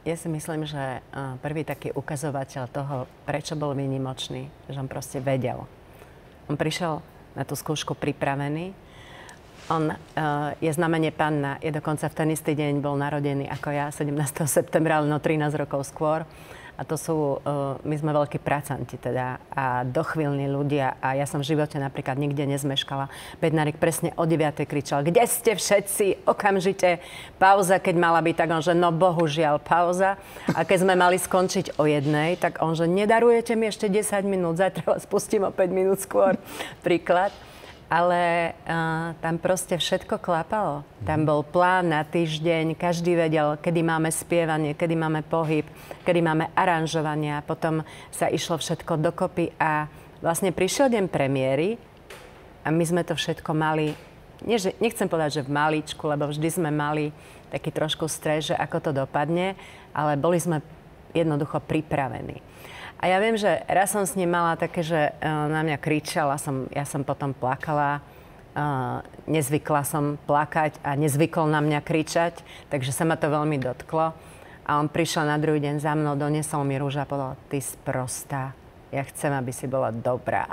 Ja si myslím, že prvý taký ukazovateľ toho, prečo bol výnimočný, že on proste vedel. On prišiel na tú skúšku pripravený. On je znamenie panna, je dokonca v ten istý deň bol narodený ako ja, 17. septembra, ale no 13 rokov skôr. A to sú, my sme veľkí pracanti teda a dochvíľní ľudia a ja som v živote napríklad nikde nezmeškala. Bednárik presne o 9. kričal, kde ste všetci, okamžite, pauza, keď mala byť, tak on, že no bohužiaľ pauza. A keď sme mali skončiť o 1, tak on, že nedarujete mi ešte 10 minút, zajtra vás pustím o 5 minút skôr, príklad. Ale tam proste všetko klapalo. Tam bol plán na týždeň, každý vedel, kedy máme spievanie, kedy máme pohyb, kedy máme aranžovania. Potom sa išlo všetko dokopy a vlastne prišiel deň premiéry a my sme to všetko mali, nechcem povedať, že v maličku, lebo vždy sme mali taký trošku stres, že ako to dopadne, ale boli sme jednoducho pripravení. A ja viem, že raz som s ním mala také, že na mňa kričala, ja som potom plakala, nezvykla som plakať a nezvykol na mňa kričať, takže sa ma to veľmi dotklo. A on prišiel na druhý deň za mnou, doniesol mi rúž a povedal, ty sprostá, ja chcem, aby si bola dobrá.